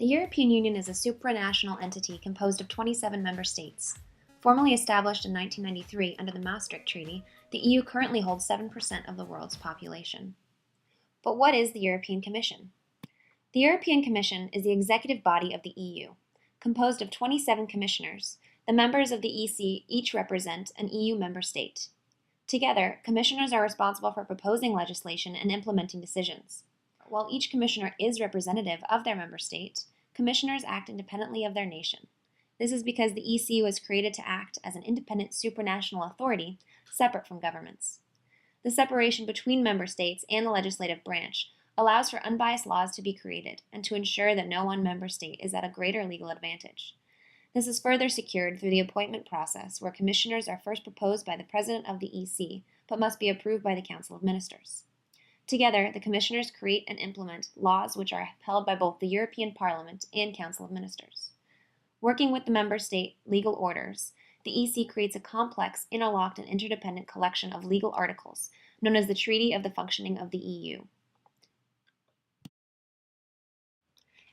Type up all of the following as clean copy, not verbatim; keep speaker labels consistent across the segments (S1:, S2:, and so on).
S1: The European Union is a supranational entity composed of 27 member states. Formally established in 1993 under the Maastricht Treaty, the EU currently holds 7% of the world's population. But what is the European Commission? The European Commission is the executive body of the EU. Composed of 27 commissioners, the members of the EC each represent an EU member state. Together, commissioners are responsible for proposing legislation and implementing decisions. While each commissioner is representative of their member state, commissioners act independently of their nation. This is because the EC was created to act as an independent supranational authority separate from governments. The separation between member states and the legislative branch allows for unbiased laws to be created and to ensure that no one member state is at a greater legal advantage. This is further secured through the appointment process, where commissioners are first proposed by the President of the EC, but must be approved by the Council of Ministers. Together, the commissioners create and implement laws which are upheld by both the European Parliament and Council of Ministers. Working with the member state legal orders, the EC creates a complex, interlocked, and interdependent collection of legal articles, known as the Treaty of the Functioning of the EU.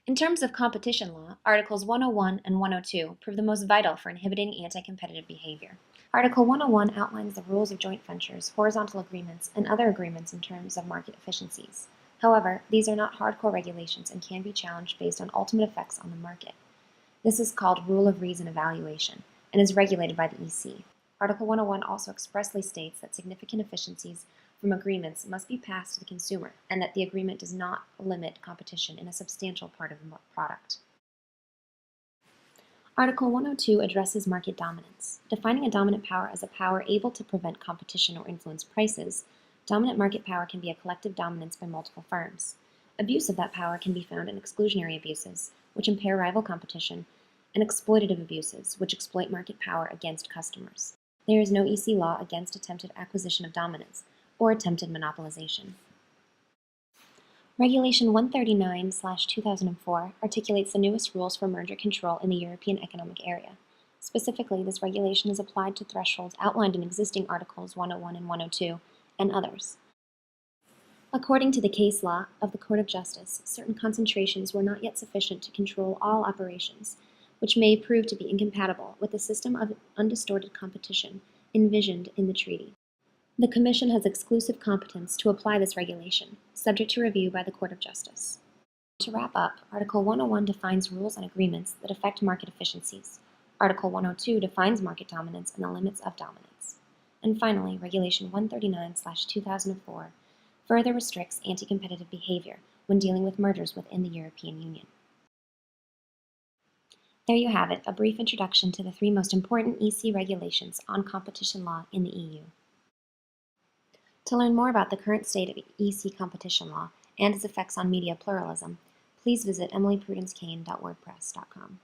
S1: In terms of competition law, Articles 101 and 102 prove the most vital for inhibiting anti-competitive behavior. Article 101 outlines the rules of joint ventures, horizontal agreements, and other agreements in terms of market efficiencies. However, these are not hardcore regulations and can be challenged based on ultimate effects on the market. This is called rule of reason evaluation and is regulated by the EC. Article 101 also expressly states that significant efficiencies from agreements must be passed to the consumer and that the agreement does not limit competition in a substantial part of the product. Article 102 addresses market dominance. Defining a dominant power as a power able to prevent competition or influence prices, dominant market power can be a collective dominance by multiple firms. Abuse of that power can be found in exclusionary abuses, which impair rival competition, and exploitative abuses, which exploit market power against customers. There is no EC law against attempted acquisition of dominance or attempted monopolization. Regulation 139/2004 articulates the newest rules for merger control in the European Economic Area. Specifically, this regulation is applied to thresholds outlined in existing Articles 101 and 102 and others. According to the case law of the Court of Justice, certain concentrations were not yet sufficient to control all operations, which may prove to be incompatible with the system of undistorted competition envisioned in the treaty. The Commission has exclusive competence to apply this regulation, subject to review by the Court of Justice. To wrap up, Article 101 defines rules and agreements that affect market efficiencies. Article 102 defines market dominance and the limits of dominance. And finally, Regulation 139/2004 further restricts anti-competitive behavior when dealing with mergers within the European Union. There you have it, a brief introduction to the three most important EC regulations on competition law in the EU. To learn more about the current state of EC competition law and its effects on media pluralism, please visit emilyprudencekane.wordpress.com.